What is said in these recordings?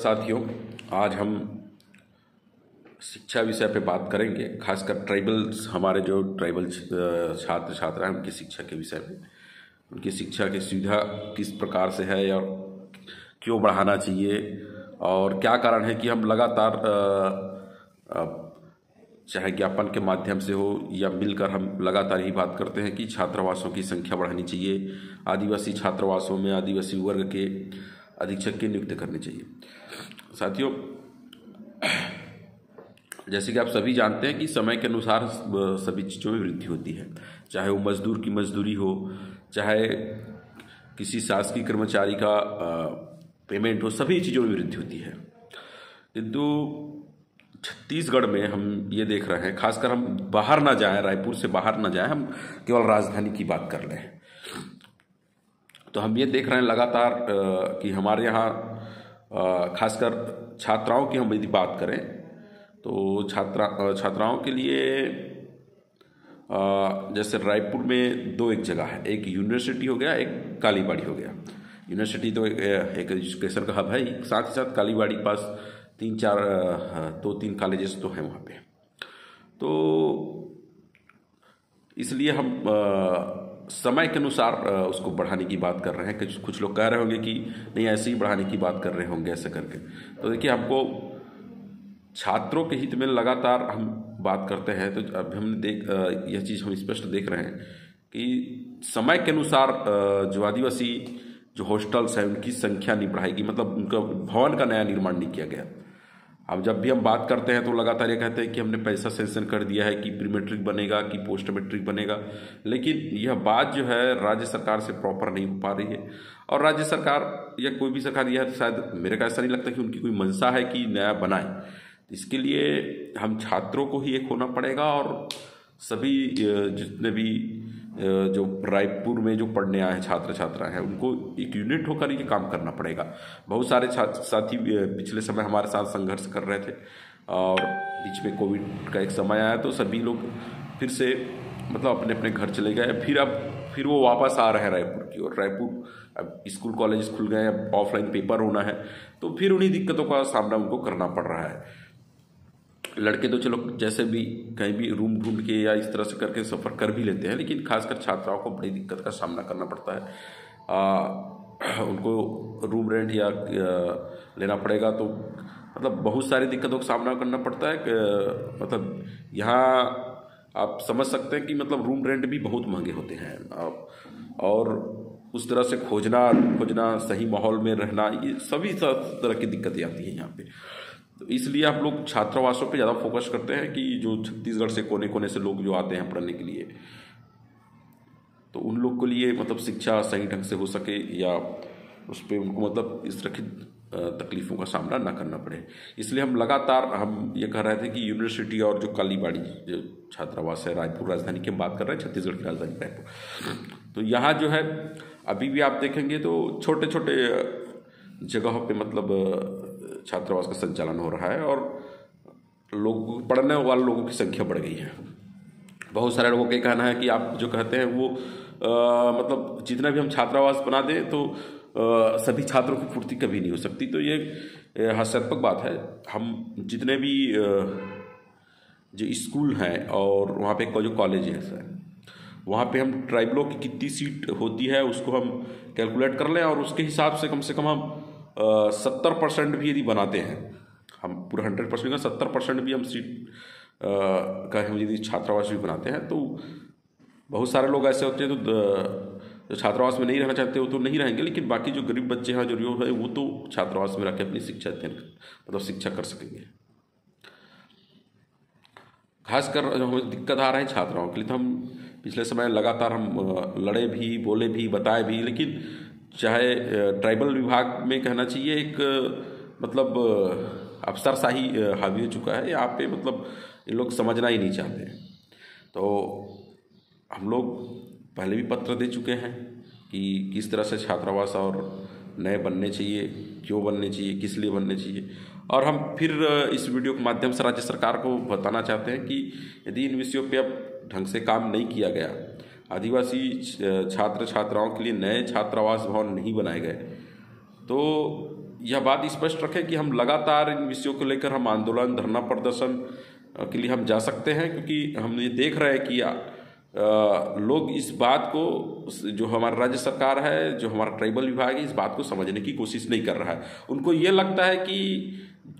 साथियों, आज हम शिक्षा विषय पे बात करेंगे, खासकर ट्राइबल्स, हमारे जो ट्राइबल छात्र छात्रा हैं उनकी शिक्षा के विषय में। उनकी शिक्षा की सुविधा किस प्रकार से है और क्यों बढ़ाना चाहिए, और क्या कारण है कि हम लगातार चाहे ज्ञापन के माध्यम से हो या मिलकर हम लगातार यही बात करते हैं कि छात्रावासों की संख्या बढ़ानी चाहिए, आदिवासी छात्रावासों में आदिवासी वर्ग के अधीक्षक की नियुक्ति करनी चाहिए। साथियों, जैसे कि आप सभी जानते हैं कि समय के अनुसार सभी चीज़ों में वृद्धि होती है, चाहे वो मजदूर की मजदूरी हो, चाहे किसी शासकीय कर्मचारी का पेमेंट हो, सभी चीज़ों में वृद्धि होती है। किंतु छत्तीसगढ़ में हम ये देख रहे हैं, खासकर हम बाहर ना जाएं, रायपुर से बाहर ना जाएं, हम केवल राजधानी की बात कर लें तो हम ये देख रहे हैं लगातार कि हमारे यहाँ खासकर छात्राओं की हम यदि बात करें तो छात्राओं के लिए जैसे रायपुर में एक जगह है, एक यूनिवर्सिटी हो गया, एक कालीबाड़ी हो गया। यूनिवर्सिटी तो एक एजुकेशन का हब है, साथ ही साथ कालीबाड़ी के पास 2-3 कॉलेजेस तो हैं वहाँ पे। तो इसलिए हम समय के अनुसार उसको बढ़ाने की बात कर रहे हैं। कुछ लोग कह रहे होंगे कि नहीं, ऐसे ही बढ़ाने की बात कर रहे होंगे ऐसे करके। तो देखिए, हमको छात्रों के हित में लगातार हम बात करते हैं, तो अब हम यह चीज़ हम स्पष्ट देख रहे हैं कि समय के अनुसार जो आदिवासी जो हॉस्टल्स हैं उनकी संख्या नहीं बढ़ाएगी, मतलब उनका भवन का नया निर्माण नहीं किया गया। अब जब भी हम बात करते हैं तो लगातार ये कहते हैं कि हमने पैसा सेंक्शन कर दिया है, कि प्री मैट्रिक बनेगा, कि पोस्ट मैट्रिक बनेगा, लेकिन यह बात जो है राज्य सरकार से प्रॉपर नहीं हो पा रही है। और राज्य सरकार या कोई भी सरकार, यह शायद मेरे को ऐसा नहीं लगता कि उनकी कोई मंशा है कि नया बनाए। इसके लिए हम छात्रों को ही एक होना पड़ेगा, और सभी जितने भी जो रायपुर में जो पढ़ने आए हैं छात्र छात्रा हैं उनको एक यूनिट होकर ये काम करना पड़ेगा। बहुत सारे साथी पिछले समय हमारे साथ संघर्ष कर रहे थे, और बीच में कोविड का एक समय आया तो सभी लोग फिर से मतलब अपने अपने घर चले गए। फिर वो वापस आ रहे हैं रायपुर की ओर। रायपुर अब स्कूल कॉलेज खुल गए, अब ऑफलाइन पेपर होना है, तो फिर उन्हीं दिक्कतों का सामना उनको करना पड़ रहा है। लड़के तो चलो जैसे भी कहीं भी रूम ढूंढ के या इस तरह से करके सफ़र कर भी लेते हैं, लेकिन खासकर छात्राओं को बड़ी दिक्कत का सामना करना पड़ता है। उनको रूम रेंट या लेना पड़ेगा, तो मतलब बहुत सारी दिक्कतों का सामना करना पड़ता है। मतलब यहाँ आप समझ सकते हैं कि मतलब रूम रेंट भी बहुत महंगे होते हैं, और उस तरह से खोजना सही माहौल में रहना, ये सभी तरह की दिक्कतें आती हैं यहाँ पे। तो इसलिए आप लोग छात्रावासों पे ज़्यादा फोकस करते हैं कि जो छत्तीसगढ़ से कोने कोने से लोग जो आते हैं पढ़ने के लिए, तो उन लोग के लिए मतलब शिक्षा सही ढंग से हो सके, या उस पर उनको मतलब इस तरह की तकलीफ़ों का सामना ना करना पड़े। इसलिए हम लगातार ये कह रहे थे कि यूनिवर्सिटी और जो कालीबाड़ी जो छात्रावास है, रायपुर राजधानी की हम बात कर रहे हैं, छत्तीसगढ़ की राजधानी रायपुर, तो यहाँ जो है अभी भी आप देखेंगे तो छोटे छोटे जगहों पे मतलब छात्रावास का संचालन हो रहा है, और लोग पढ़ने वाले लोगों की संख्या बढ़ गई है। बहुत सारे लोगों का कहना है कि आप जो कहते हैं वो मतलब जितना भी हम छात्रावास बना दें तो सभी छात्रों की पूर्ति कभी नहीं हो सकती। तो ये हास्यास्पद बात है। हम जितने भी जो स्कूल हैं और वहाँ पे जो कॉलेजेस हैं, वहाँ पे हम ट्राइबलों की कितनी सीट होती है उसको हम कैलकुलेट कर लें, और उसके हिसाब से कम हम 70% भी यदि बनाते हैं, हम पूरा 100% का 70% भी हम सीट का हम यदि छात्रावास भी बनाते हैं, तो बहुत सारे लोग ऐसे होते हैं जो छात्रावास में नहीं रहना चाहते वो तो नहीं रहेंगे, लेकिन बाकी जो गरीब बच्चे हैं जो है वो तो छात्रावास में रह के अपनी शिक्षा कर सकेंगे। खासकर हमें दिक्कत आ रहा है छात्राओं के लिए, तो हम पिछले समय लगातार हम लड़े भी, बोले भी, बताए भी, लेकिन चाहे ट्राइबल विभाग में कहना चाहिए एक मतलब अफसरशाही हावी हो चुका है यहाँ पे, मतलब ये लोग समझना ही नहीं चाहते हैं। तो हम लोग पहले भी पत्र दे चुके हैं कि किस तरह से छात्रावास और नए बनने चाहिए, क्यों बनने चाहिए, किस लिए बनने चाहिए, और हम फिर इस वीडियो के माध्यम से राज्य सरकार को बताना चाहते हैं कि यदि इन विषयों पे अब ढंग से काम नहीं किया गया, आदिवासी छात्र छात्राओं के लिए नए छात्रावास भवन नहीं बनाए गए, तो यह बात स्पष्ट रखें कि हम लगातार इन विषयों को लेकर हम आंदोलन, धरना प्रदर्शन के लिए हम जा सकते हैं, क्योंकि हम ये देख रहे हैं कि लोग इस बात को, जो हमारा राज्य सरकार है, जो हमारा ट्राइबल विभाग है, इस बात को समझने की कोशिश नहीं कर रहा है। उनको ये लगता है कि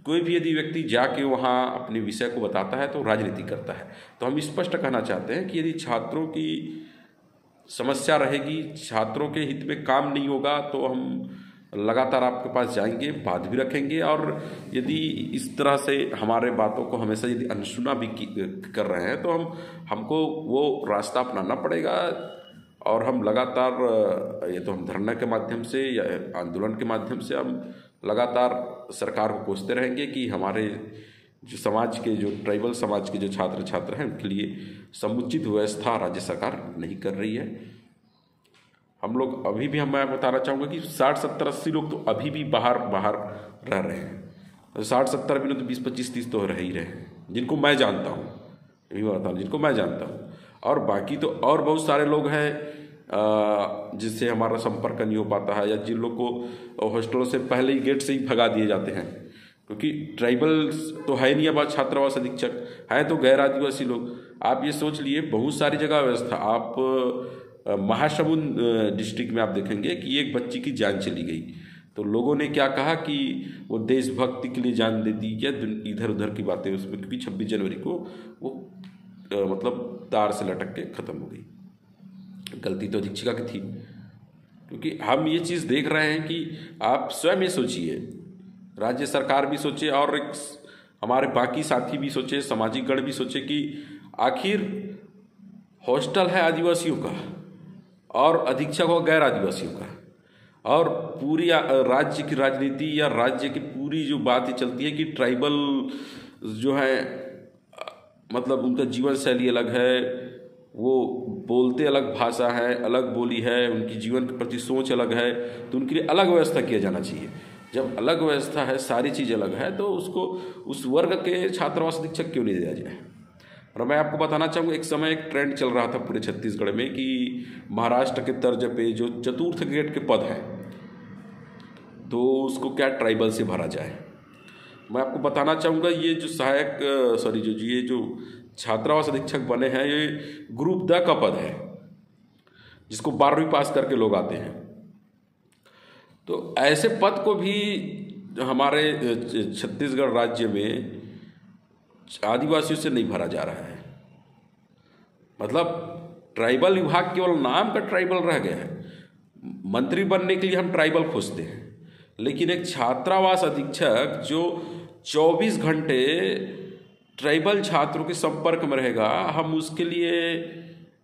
कोई भी यदि व्यक्ति जाके वहाँ अपने विषय को बताता है तो राजनीति करता है। तो हम स्पष्ट कहना चाहते हैं कि यदि छात्रों की समस्या रहेगी, छात्रों के हित में काम नहीं होगा, तो हम लगातार आपके पास जाएंगे, बात भी रखेंगे, और यदि इस तरह से हमारे बातों को हमेशा यदि अनसुना भी कर रहे हैं तो हमको वो रास्ता अपनाना पड़ेगा। और हम लगातार, ये तो हम धरना के माध्यम से या आंदोलन के माध्यम से हम लगातार सरकार को कोसते रहेंगे कि हमारे जो समाज के, जो ट्राइबल समाज के जो छात्र छात्र हैं, उनके लिए समुचित व्यवस्था राज्य सरकार नहीं कर रही है। हम लोग अभी भी, मैं बताना चाहूँगा कि 60, 70, 80 लोग तो अभी भी बाहर रह रहे हैं। 60, 70 भी नहीं तो 20, 25, 30 तो रह ही रहे हैं, जिनको मैं जानता हूँ, यही बताता हूँ, जिनको मैं जानता हूँ। और बाकी तो और बहुत सारे लोग हैं जिससे हमारा संपर्क नहीं हो पाता है, या जिन लोग को हॉस्टलों से पहले ही गेट से ही भगा दिए जाते हैं, क्योंकि ट्राइबल तो है नहीं। अब छात्रावास अधीक्षक हैं तो गैर आदिवासी लोग। आप ये सोच लिए, बहुत सारी जगह व्यवस्था, आप महासमुंद डिस्ट्रिक्ट में आप देखेंगे कि एक बच्ची की जान चली गई, तो लोगों ने क्या कहा कि वो देशभक्ति के लिए जान दे दी, या इधर उधर की बातें उसमें, क्योंकि 26 जनवरी को वो मतलब तार से लटक के ख़त्म हो गई। गलती तो अधीक्षिका की थी, क्योंकि हम ये चीज़ देख रहे हैं कि आप स्वयं ये सोचिए, राज्य सरकार भी सोचे और हमारे बाकी साथी भी सोचे, सामाजिक गण भी सोचे कि आखिर हॉस्टल है आदिवासियों का और अधीक्षक हो गैर आदिवासियों का, और पूरी राज्य की राजनीति या राज्य की पूरी जो बातें चलती है कि ट्राइबल जो है, मतलब उनका जीवन शैली अलग है, वो बोलते अलग भाषा है, अलग बोली है, उनकी जीवन के प्रति सोच अलग है, तो उनके लिए अलग व्यवस्था किया जाना चाहिए। जब अलग व्यवस्था है, सारी चीज़ अलग है, तो उसको उस वर्ग के छात्रावास अधीक्षक क्यों नहीं दिया जाए। और मैं आपको बताना चाहूँगा, एक समय एक ट्रेंड चल रहा था पूरे छत्तीसगढ़ में कि महाराष्ट्र के तर्ज पे जो चतुर्थ ग्रेड के पद हैं, तो उसको क्या ट्राइबल से भरा जाए। मैं आपको बताना चाहूँगा, ये जो ये जो छात्रावास अधीक्षक बने हैं, ये ग्रुप द का पद है, जिसको 12वीं पास करके लोग आते हैं। तो ऐसे पद को भी हमारे छत्तीसगढ़ राज्य में आदिवासियों से नहीं भरा जा रहा है। मतलब ट्राइबल विभाग केवल नाम का ट्राइबल रह गया है। मंत्री बनने के लिए हम ट्राइबल खोजते हैं, लेकिन एक छात्रावास अधीक्षक जो 24 घंटे ट्राइबल छात्रों के संपर्क में रहेगा, हम उसके लिए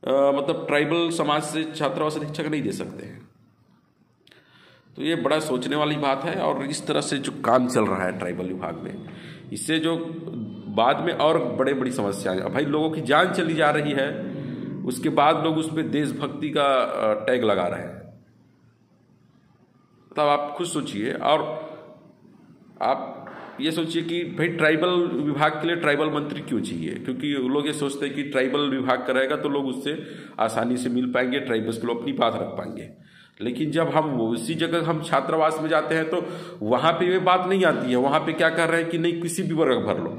मतलब ट्राइबल समाज से छात्रावास अधीक्षक नहीं दे सकते हैं। तो ये बड़ा सोचने वाली बात है। और इस तरह से जो काम चल रहा है ट्राइबल विभाग में, इससे जो बाद में और बड़ी समस्याएं, भाई लोगों की जान चली जा रही है, उसके बाद लोग उस पर देशभक्ति का टैग लगा रहे हैं। तब आप खुद सोचिए, और आप ये सोचिए कि भाई ट्राइबल विभाग के लिए ट्राइबल मंत्री क्यों चाहिए, क्योंकि लोग ये सोचते हैं कि ट्राइबल विभाग करेगा तो लोग उससे आसानी से मिल पाएंगे, ट्राइबल्स के लोग अपनी बात रख पाएंगे। लेकिन जब हम उसी जगह हम छात्रावास में जाते हैं तो वहाँ पे ये बात नहीं आती है। वहाँ पे क्या कर रहे हैं कि नहीं, किसी भी वर्ग भर लो।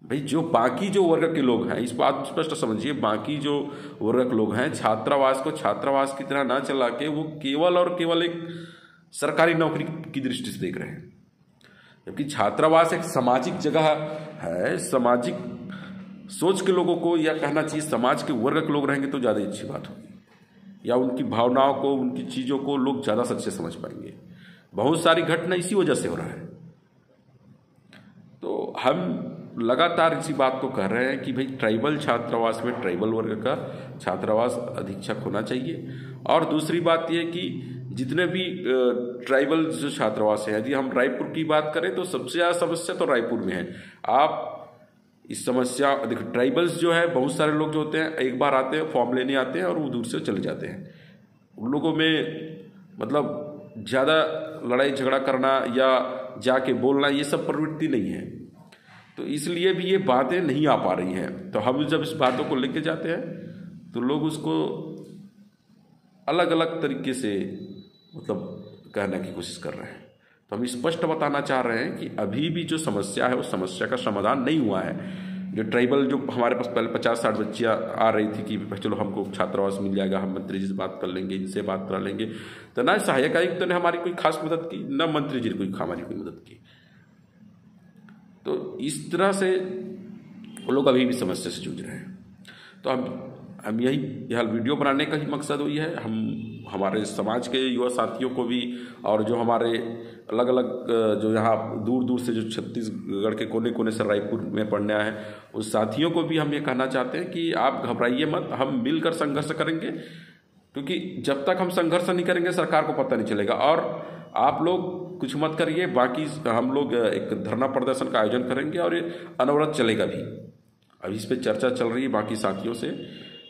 भाई जो बाकी जो वर्ग के लोग हैं, इस बात स्पष्ट समझिए, बाकी जो वर्ग के लोग हैं, छात्रावास को छात्रावास की तरह ना चला के वो केवल और केवल एक सरकारी नौकरी की दृष्टि से देख रहे हैं। जबकि छात्रावास एक सामाजिक जगह है, सामाजिक सोच के लोगों को, या कहना चाहिए समाज के वर्ग के लोग रहेंगे तो ज़्यादा अच्छी बात होगी, या उनकी भावनाओं को, उनकी चीज़ों को लोग ज़्यादा सच्चे समझ पाएंगे। बहुत सारी घटना इसी वजह से हो रहा है। तो हम लगातार इसी बात को कह रहे हैं कि भाई ट्राइबल छात्रावास में ट्राइबल वर्ग का छात्रावास अधीक्षक होना चाहिए। और दूसरी बात यह कि जितने भी ट्राइबल जो छात्रावास है, यदि हम रायपुर की बात करें तो सबसे ज़्यादा समस्या तो रायपुर में है। आप इस समस्या देखो, ट्राइबल्स जो है, बहुत सारे लोग जो होते हैं एक बार आते हैं, फॉर्म लेने आते हैं और वो दूर से चले जाते हैं। उन लोगों में मतलब ज़्यादा लड़ाई झगड़ा करना या जाके बोलना, ये सब प्रवृत्ति नहीं है। तो इसलिए भी ये बातें नहीं आ पा रही हैं। तो हम जब इस बातों को लेके जाते हैं तो लोग उसको अलग अलग तरीके से मतलब कहने की कोशिश कर रहे हैं। तो हम स्पष्ट बताना चाह रहे हैं कि अभी भी जो समस्या है उस समस्या का समाधान नहीं हुआ है। जो ट्राइबल जो हमारे पास पहले 50-60 बच्चियाँ आ रही थी कि चलो हमको छात्रावास मिल जाएगा, हम मंत्री जी से बात कर लेंगे, इनसे बात करा लेंगे, तो ना सहायक आयुक्त ने हमारी कोई खास मदद की, न मंत्री जी ने हमारी कोई मदद की। तो इस तरह से वो लोग अभी भी समस्या से जूझ रहे हैं। तो हम यही यह वीडियो बनाने का ही मकसद वही है। हम हमारे समाज के युवा साथियों को भी और जो हमारे अलग अलग जो यहाँ दूर दूर से जो छत्तीसगढ़ के कोने कोने से रायपुर में पढ़ने आए हैं उस साथियों को भी हम ये कहना चाहते हैं कि आप घबराइए मत, हम मिलकर संघर्ष करेंगे, क्योंकि जब तक हम संघर्ष नहीं करेंगे सरकार को पता नहीं चलेगा। और आप लोग कुछ मत करिए, बाकी हम लोग एक धरना प्रदर्शन का आयोजन करेंगे और ये अनवरत चलेगा भी। अभी इस पर चर्चा चल रही है बाकी साथियों से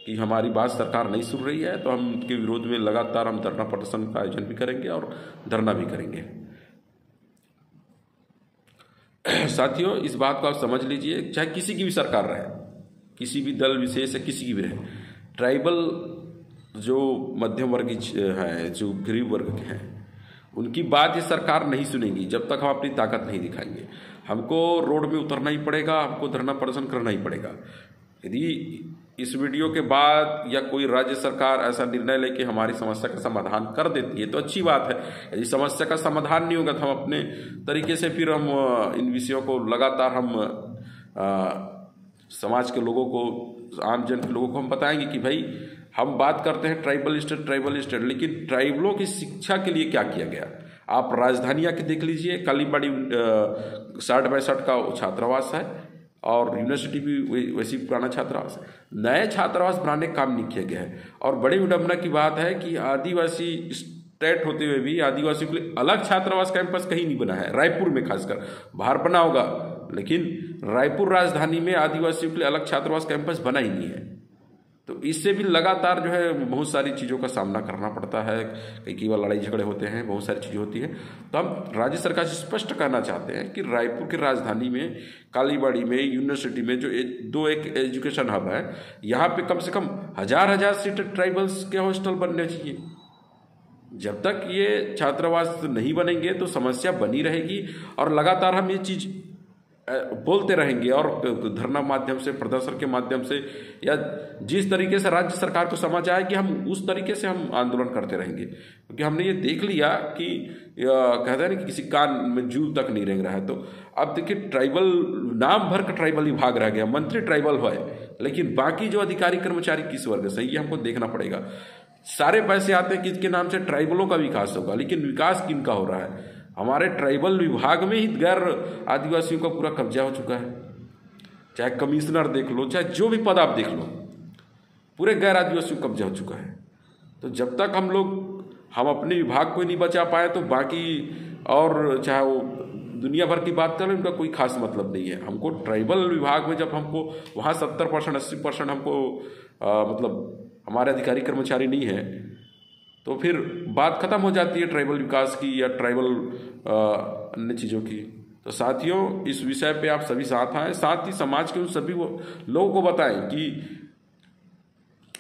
कि हमारी बात सरकार नहीं सुन रही है, तो हम उनके विरोध में लगातार हम धरना प्रदर्शन का आयोजन भी करेंगे और धरना भी करेंगे। साथियों, इस बात को आप समझ लीजिए, चाहे किसी की भी सरकार रहे, किसी भी दल विशेष है, किसी की भी रहे, ट्राइबल जो मध्यम वर्ग हैं, जो गरीब वर्ग के हैं, उनकी बात ये सरकार नहीं सुनेगी जब तक हम अपनी ताकत नहीं दिखाएंगे। हमको रोड में उतरना ही पड़ेगा, हमको धरना प्रदर्शन करना ही पड़ेगा। यदि इस वीडियो के बाद या कोई राज्य सरकार ऐसा निर्णय लेके हमारी समस्या का समाधान कर देती है तो अच्छी बात है। यदि समस्या का समाधान नहीं होगा तो हम अपने तरीके से फिर हम इन विषयों को लगातार हम समाज के लोगों को, आम जन के लोगों को हम बताएंगे कि भाई हम बात करते हैं ट्राइबल स्टेट, लेकिन ट्राइबलों की शिक्षा के लिए क्या किया गया। आप राजधानियाँ के देख लीजिए, कालीबाड़ी 60/60 का छात्रावास है और यूनिवर्सिटी भी वैसी पुराना छात्रावास है। नए छात्रावास बनाने का काम नहीं किया गया है। और बड़ी विडंबना की बात है कि आदिवासी स्टेट होते हुए भी आदिवासियों के लिए अलग छात्रावास कैंपस कहीं नहीं बना है। रायपुर में खासकर, बाहर बना होगा, लेकिन रायपुर राजधानी में आदिवासियों के लिए अलग छात्रावास कैंपस बना ही नहीं है। तो इससे भी लगातार जो है बहुत सारी चीज़ों का सामना करना पड़ता है, कई बार लड़ाई झगड़े होते हैं, बहुत सारी चीज़ें होती हैं। तो हम राज्य सरकार से स्पष्ट कहना चाहते हैं कि रायपुर की राजधानी में, कालीबाड़ी में, यूनिवर्सिटी में जो एक एजुकेशन हब है, यहाँ पे कम से कम हजार सीटेड ट्राइबल्स के हॉस्टल बनने चाहिए। जब तक ये छात्रावास नहीं बनेंगे तो समस्या बनी रहेगी और लगातार हम ये चीज़ बोलते रहेंगे और धरना माध्यम से, प्रदर्शन के माध्यम से, या जिस तरीके से राज्य सरकार को समझ आए कि हम उस तरीके से हम आंदोलन करते रहेंगे। क्योंकि हमने ये देख लिया कि कहते हैं ना कि किसी कान में जू तक नहीं रेंग रहा है। तो अब देखिए, ट्राइबल नाम भर का ट्राइबल विभाग रह गया, मंत्री ट्राइबल है, लेकिन बाकी जो अधिकारी कर्मचारी किस वर्ग से, ये हमको देखना पड़ेगा। सारे पैसे आते हैं किसके नाम से, ट्राइबलों का विकास होगा, लेकिन विकास किनका हो रहा है? हमारे ट्राइबल विभाग में ही गैर आदिवासियों का पूरा कब्जा हो चुका है। चाहे कमिश्नर देख लो, चाहे जो भी पद आप देख लो, पूरे गैर आदिवासियों का कब्जा हो चुका है। तो जब तक हम अपने विभाग को नहीं बचा पाए तो बाकी, और चाहे वो दुनिया भर की बात करें, उनका कोई खास मतलब नहीं है। हमको ट्राइबल विभाग में जब हमको वहाँ 70% 80% हमको मतलब हमारे अधिकारी कर्मचारी नहीं है, तो फिर बात खत्म हो जाती है ट्राइबल विकास की या ट्राइबल अन्य चीज़ों की। तो साथियों, इस विषय पे आप सभी साथ आएँ, साथ ही समाज के उन सभी लोगों को बताएं कि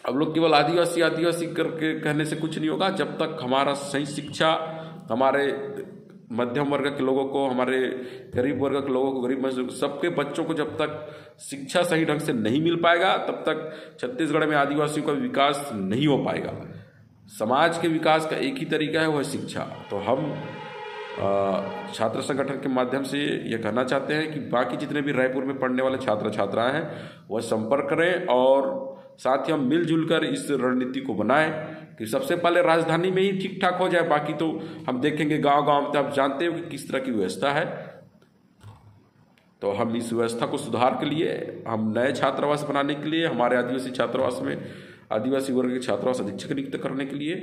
अब लोग केवल आदिवासी आदिवासी करके कहने से कुछ नहीं होगा। जब तक हमारा सही शिक्षा हमारे मध्यम वर्ग के लोगों को, हमारे गरीब वर्ग के लोगों को, गरीब मजदूर, सबके बच्चों को जब तक शिक्षा सही ढंग से नहीं मिल पाएगा, तब तक छत्तीसगढ़ में आदिवासियों का विकास नहीं हो पाएगा। समाज के विकास का एक ही तरीका है, वह शिक्षा। तो हम छात्र संगठन के माध्यम से ये कहना चाहते हैं कि बाकी जितने भी रायपुर में पढ़ने वाले छात्र छात्राएं हैं वह संपर्क करें और साथ ही हम मिलजुल कर इस रणनीति को बनाएं कि सबसे पहले राजधानी में ही ठीक ठाक हो जाए, बाकी तो हम देखेंगे गांव गांव में। आप जानते हो कि किस तरह की व्यवस्था है। तो हम इस व्यवस्था को सुधार के लिए, हम नए छात्रावास बनाने के लिए, हमारे आदिवासी छात्रावास में आदिवासी वर्ग के छात्रावास अधीक्षक नियुक्त करने के लिए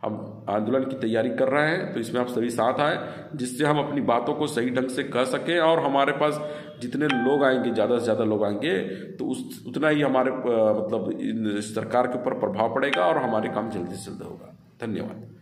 हम आंदोलन की तैयारी कर रहे हैं। तो इसमें आप सभी साथ आए, जिससे हम अपनी बातों को सही ढंग से कह सकें और हमारे पास जितने लोग आएंगे, ज़्यादा से ज़्यादा लोग आएंगे, तो उतना ही हमारे मतलब इन सरकार के ऊपर प्रभाव पड़ेगा और हमारे काम जल्दी से जल्द होगा। धन्यवाद।